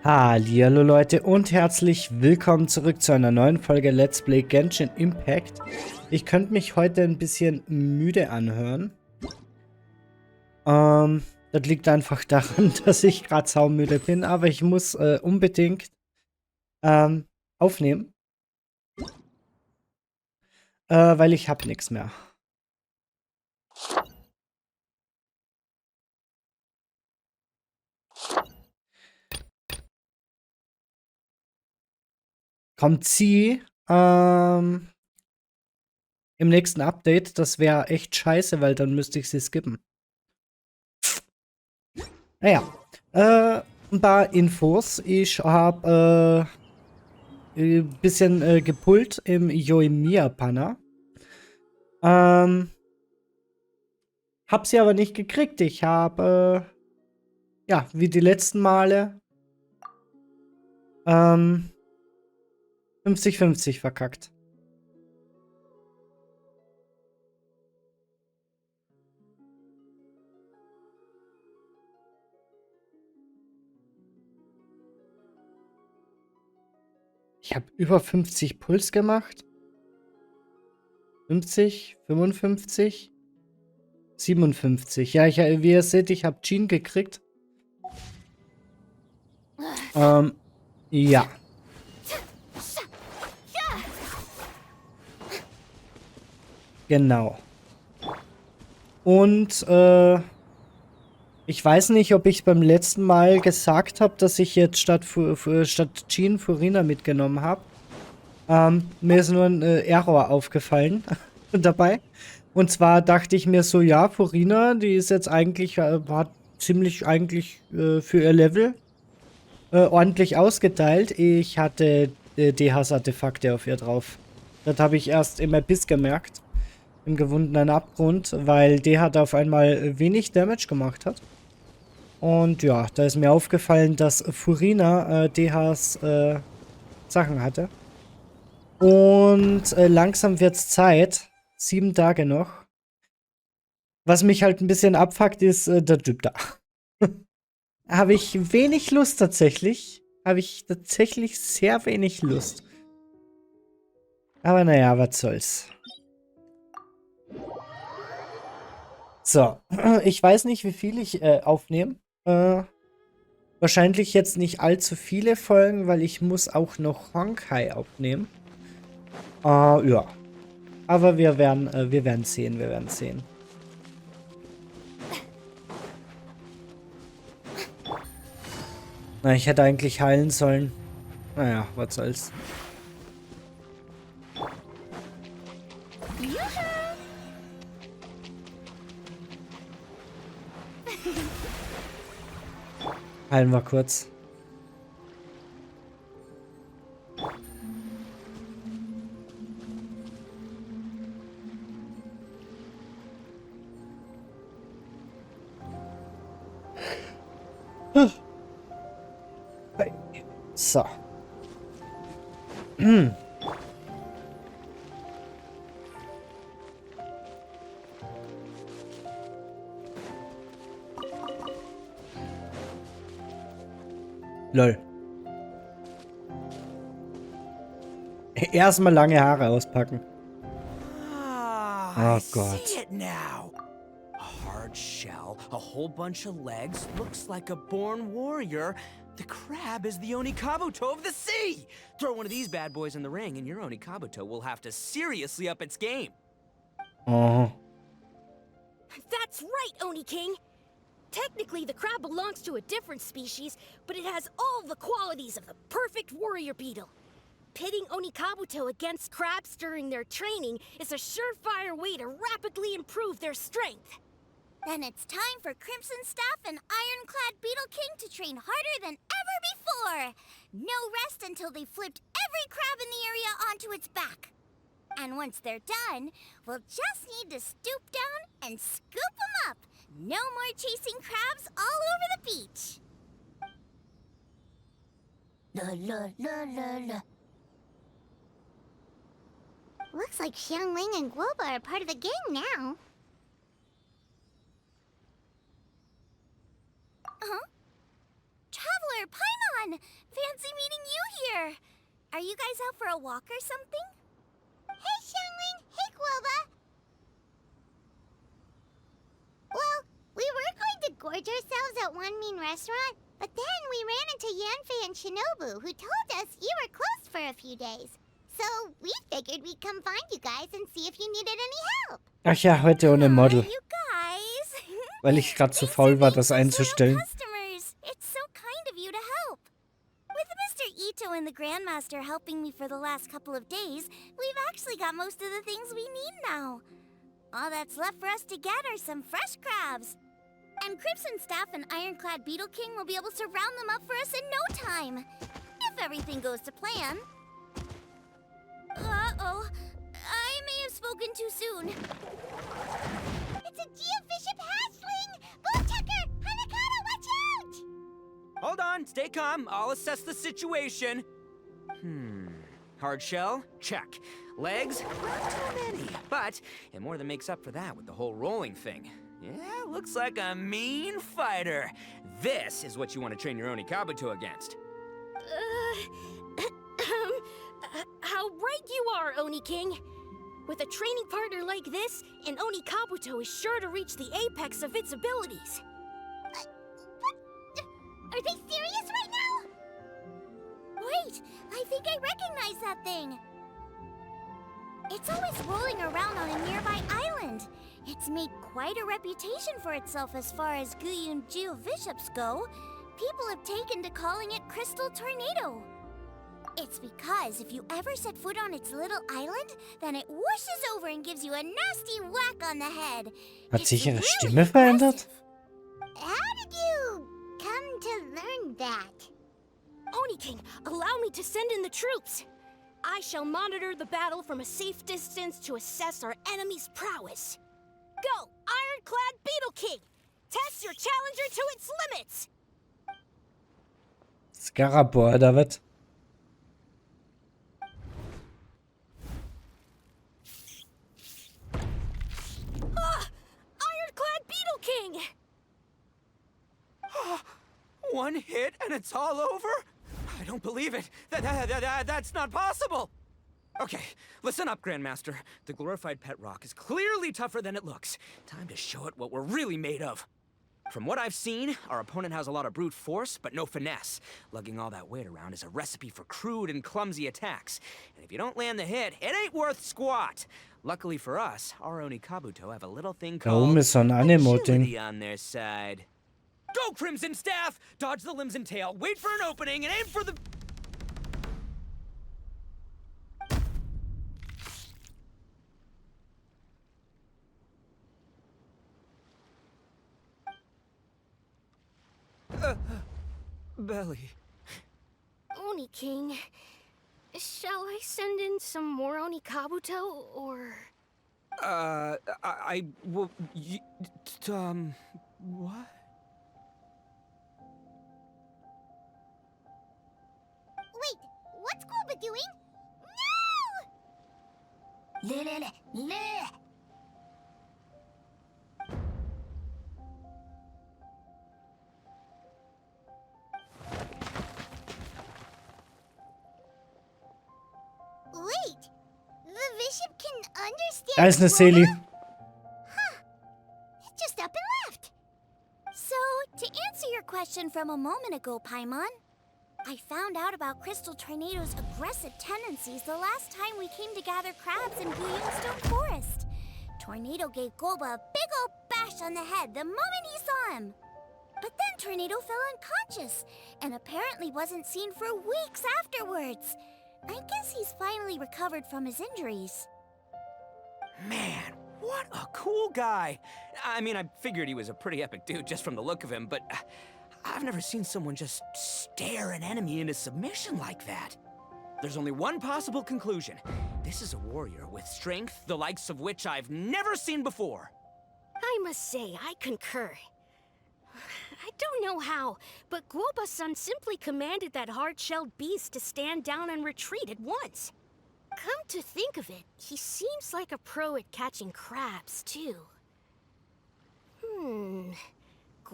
Hallihallo Leute und herzlich willkommen zurück zu einer neuen Folge Let's Play Genshin Impact. Ich könnte mich heute ein bisschen müde anhören. Das liegt einfach daran, dass ich gerade saumüde bin, aber ich muss unbedingt aufnehmen, weil ich habe nichts mehr. Kommt sie im nächsten Update, das wäre echt scheiße, weil dann müsste ich sie skippen. Naja, ein paar Infos. Ich habe ein bisschen gepullt im Yoimiya-Panner. Hab sie aber nicht gekriegt. Ich habe, ja, wie die letzten Male, 50-50 verkackt. Ich habe über 50 Puls gemacht. 50, 55, 57. Ja, wie ihr seht, ich habe Jean gekriegt. Ja. Genau. Und, ich weiß nicht, ob ich beim letzten Mal gesagt habe, dass ich jetzt statt Jean Furina mitgenommen habe. Mir ist nur ein Error aufgefallen dabei. Und zwar dachte ich mir so, ja, Furina, die ist jetzt eigentlich, hat ziemlich eigentlich für ihr Level ordentlich ausgeteilt. Ich hatte DHs-Artefakte auf ihr drauf. Das habe ich erst im Abyss gemerkt. Im gewundenen Abgrund, weil Deathadder auf einmal wenig Damage gemacht hat. Und ja, da ist mir aufgefallen, dass Furina DHs Sachen hatte. Und langsam wird's Zeit. 7 Tage noch. Was mich halt ein bisschen abfuckt, ist der Typ da. Habe ich wenig Lust tatsächlich. Habe ich tatsächlich sehr wenig Lust. Aber naja, was soll's. So, ich weiß nicht, wie viel ich aufnehme. Wahrscheinlich jetzt nicht allzu viele Folgen, weil ich muss auch noch Honkai aufnehmen. Ja. Aber wir werden sehen, wir werden sehen. Na, ich hätte eigentlich heilen sollen. Naja, was soll's. Heilen wir kurz. So. Lol. Erstmal lange Haare auspacken. Oh Gott. Hard shell, a whole bunch of legs, looks like a born warrior. The crab is the Onikabuto of the sea! Throw one of these bad boys in the ring and your Onikabuto will have to seriously up its game. Oh. That's right, Oni King! Technically, the crab belongs to a different species, but it has all the qualities of the perfect warrior beetle. Pitting Onikabuto against crabs during their training is a surefire way to rapidly improve their strength. Then it's time for Crimson Staff and Ironclad Beetle King to train harder than ever before. No rest until they've flipped every crab in the area onto its back. And once they're done, we'll just need to stoop down and scoop them up. No more chasing crabs all over the beach. La la la la la. Looks like Xiangling and Guoba are part of the gang now. Traveler Paimon! Fancy meeting you here! Are you guys out for a walk or something? Hey, Xiangling! Hey, Guoba! Well, we were going to gorge ourselves at one mean restaurant, but then we ran into Yanfai and Shinobu, who told us you were closed for a few days. So we figured we'd come find you guys and see if you needed any help. Ach ja, heute ohne Model. You guys. Weil ich gerade zu faul war, das einzustellen. Customers. It's so kind of you to help. With Mr. Ito and the Grandmaster helping me for the last couple of days, we've actually got most of the things we need now. All that's left for us to get are some fresh crabs. And Crimson Staff and Ironclad Beetle King will be able to round them up for us in no time. If everything goes to plan. Uh-oh. I may have spoken too soon. It's a Geobishop hatchling! Bullchucker! Hanakata, watch out! Hold on, stay calm. I'll assess the situation. Hard shell? Check. Legs? Not too many. But it more than makes up for that with the whole rolling thing. Yeah, looks like a mean fighter. This is what you want to train your Oni Kabuto against. How right you are, Oni King. With a training partner like this, an Oni Kabuto is sure to reach the apex of its abilities. What? Are they serious right now? Wait, I think I recognize that thing. It's always rolling around on a nearby island. It's made quite a reputation for itself as far as Guyun Geobishops go. People have taken to calling it Crystal Tornado. It's because if you ever set foot on its little island, then it whooshes over and gives you a nasty whack on the head. Hat sich ihre Stimme verändert? How did you come to learn that? Oni King, allow me to send in the troops. I shall monitor the battle from a safe distance to assess our enemy's prowess. Go, Ironclad Beetle King! Test your challenger to its limits! Scarabor, oder was? Ironclad Beetle King! One hit and it's all over? I don't believe it. That's not possible. Okay, listen up, Grandmaster. The glorified pet rock is clearly tougher than it looks. Time to show it what we're really made of. From what I've seen, our opponent has a lot of brute force, but no finesse. Lugging all that weight around is a recipe for crude and clumsy attacks. And if you don't land the hit, it ain't worth squat. Luckily for us, our Oni Kabuto have a little thing called ist so ein Anemo-Ding. agility on their side. Go, Crimson Staff! Dodge the limbs and tail, wait for an opening, and aim for the... belly. Oni King, shall I send in some more Oni Kabuto, or... Well, what? Wait, what's Guoba doing? No! Wait, the bishop can understand. Da ist eine Seele. Huh. Just up and left. So, to answer your question from a moment ago, Paimon, I found out about Crystal Tornado's aggressive tendencies the last time we came to gather crabs in Guyunstone Forest. Tornado gave Golba a big old bash on the head the moment he saw him. But then Tornado fell unconscious, and apparently wasn't seen for weeks afterwards. I guess he's finally recovered from his injuries. Man, what a cool guy. I mean, I figured he was a pretty epic dude just from the look of him, but I've never seen someone just stare an enemy into submission like that. There's only one possible conclusion. This is a warrior with strength, the likes of which I've never seen before. I must say, I concur. I don't know how, but Guoba-san simply commanded that hard-shelled beast to stand down and retreat at once. Come to think of it, he seems like a pro at catching crabs, too.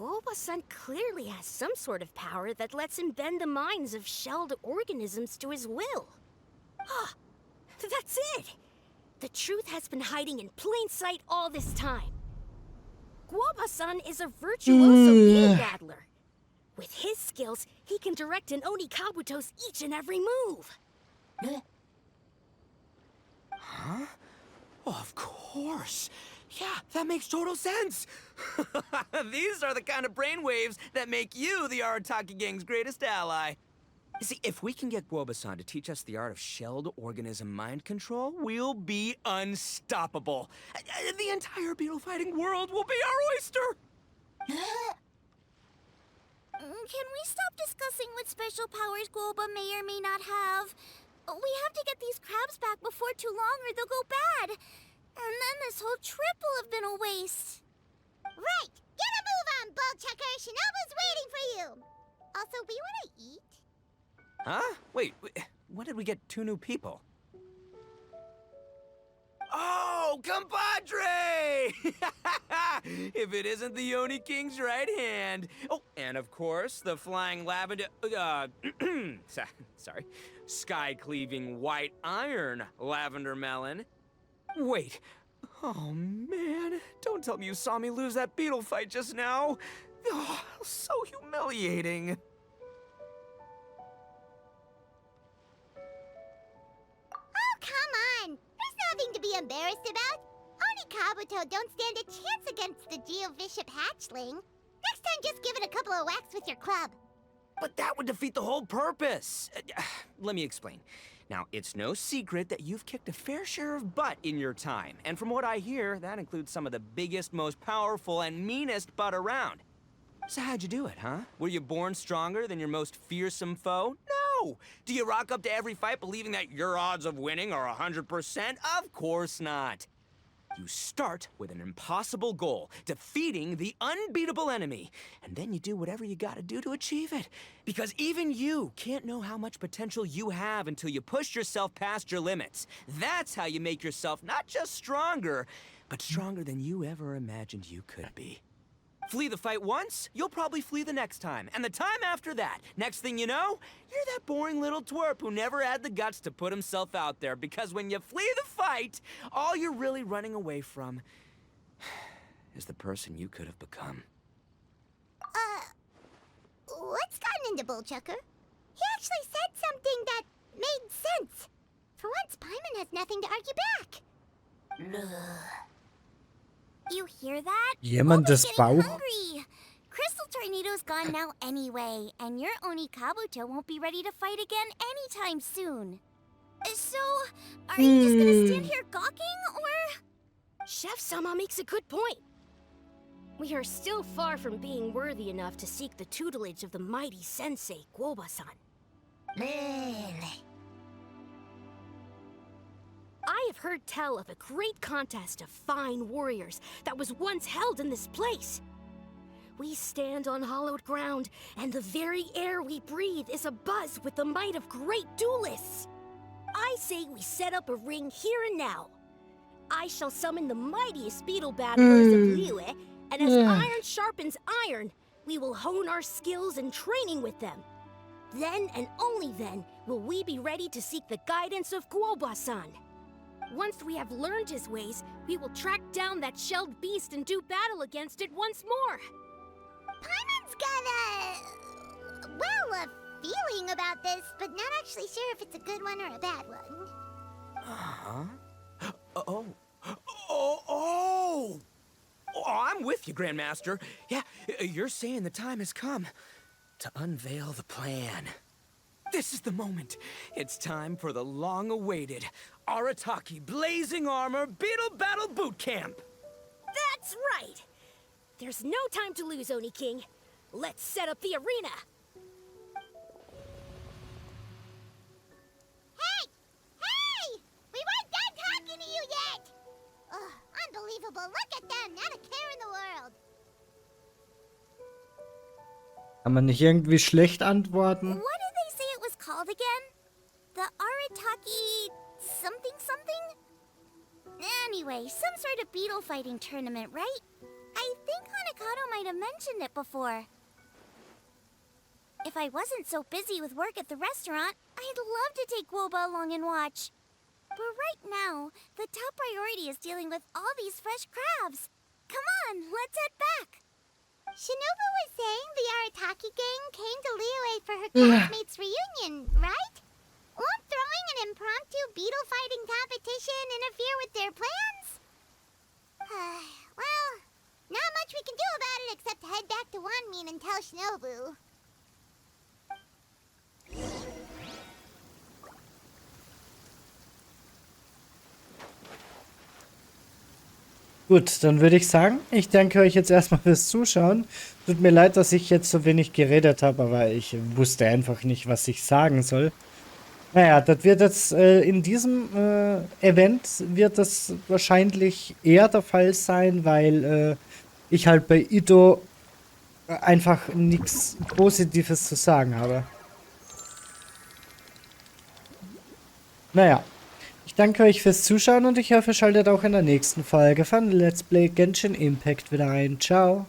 Guoba-san clearly has some sort of power that lets him bend the minds of shelled organisms to his will. Ah, that's it! The truth has been hiding in plain sight all this time. Guoba-san is a virtuoso beetle battler. With his skills, he can direct an Oni Kabuto's each and every move. Huh? Oh, of course. Yeah, that makes total sense. These are the kind of brainwaves that make you the Arataki gang's greatest ally. You see, if we can get Guoba-san to teach us the art of shelled organism mind control, we'll be unstoppable. The entire beetle fighting world will be our oyster. Can we stop discussing what special powers Guoba may or may not have? We have to get these crabs back before too long or they'll go bad. And then this whole trip will have been a waste. Right! Get a move on, Bullchucker! Shinobu's waiting for you! Also, we want to eat? Huh? Wait, when did we get 2 new people? Oh, compadre! If it isn't the Oni King's right hand. Oh, and of course, the flying lavender, sorry, sky-cleaving white iron lavender melon. Wait, oh man, don't tell me you saw me lose that beetle fight just now. Oh, so humiliating. Oh, come on! There's nothing to be embarrassed about. Oni Kabuto don't stand a chance against the Geovishap hatchling. Next time, just give it a couple of whacks with your club. But that would defeat the whole purpose. Let me explain. Now, it's no secret that you've kicked a fair share of butt in your time. And from what I hear, that includes some of the biggest, most powerful, and meanest butt around. So how'd you do it, huh? Were you born stronger than your most fearsome foe? No! Do you rock up to every fight believing that your odds of winning are 100%? Of course not. You start with an impossible goal, defeating the unbeatable enemy. And then you do whatever you gotta do to achieve it. Because even you can't know how much potential you have until you push yourself past your limits. That's how you make yourself not just stronger, but stronger than you ever imagined you could be. Flee the fight once, you'll probably flee the next time, and the time after that. Next thing you know, you're that boring little twerp who never had the guts to put himself out there, because when you flee the fight, all you're really running away from is the person you could have become. What's gotten into Bullchucker? He actually said something that made sense. For once, Paimon has nothing to argue back. You hear that? Jemand Bulba's ist getting Bauch. hungry. Crystal Tornado's gone now anyway, and your Oni Kabuto won't be ready to fight again anytime soon. So, are you just gonna stand here gawking, or...? Chef-sama makes a good point. We are still far from being worthy enough to seek the tutelage of the mighty sensei, Guoba-san. I have heard tell of a great contest of fine warriors that was once held in this place. We stand on hallowed ground, and the very air we breathe is abuzz with the might of great duelists. I say we set up a ring here and now. I shall summon the mightiest beetle battlers of Liyue, and as iron sharpens iron, we will hone our skills and training with them. Then and only then will we be ready to seek the guidance of Guoba-san. Once we have learned his ways, we will track down that shelled beast and do battle against it once more. Paimon's got a feeling about this, but not actually sure if it's a good one or a bad one. Uh-huh. Oh, I'm with you, Grandmaster. Yeah, you're saying the time has come to unveil the plan. This is the moment. It's time for the long-awaited Arataki Blazing Armor Beetle Battle Boot Camp. That's right! There's no time to lose, Oni King. Let's set up the arena. Hey! We weren't done talking to you yet! Ugh, unbelievable. Look at them. Not a care in the world. Kann man nicht irgendwie schlecht antworten? What did they say it was called again? The Arataki something? Anyway, some sort of beetle fighting tournament, right? I I think Hanakato might have mentioned it before. If I wasn't so busy with work at the restaurant, I'd love to take Woba along and watch. But right now, the top priority is dealing with all these fresh crabs. Come on, let's head back. Shinobu was saying the Arataki gang came to Liyue for her classmates' reunion, right? Won't throwing an impromptu beetle fighting competition interfere with their plans? Well, not much we can do about it except head back to Wanmin and tell Shinobu. Gut, dann würde ich sagen, ich danke euch jetzt erstmal fürs Zuschauen. Tut mir leid, dass ich jetzt so wenig geredet habe, aber ich wusste einfach nicht, was ich sagen soll. Naja, das wird jetzt in diesem Event wird das wahrscheinlich eher der Fall sein, weil ich halt bei Ito einfach nichts Positives zu sagen habe. Naja. Ich danke euch fürs Zuschauen und ich hoffe, ihr schaltet auch in der nächsten Folge von Let's Play Genshin Impact wieder ein. Ciao.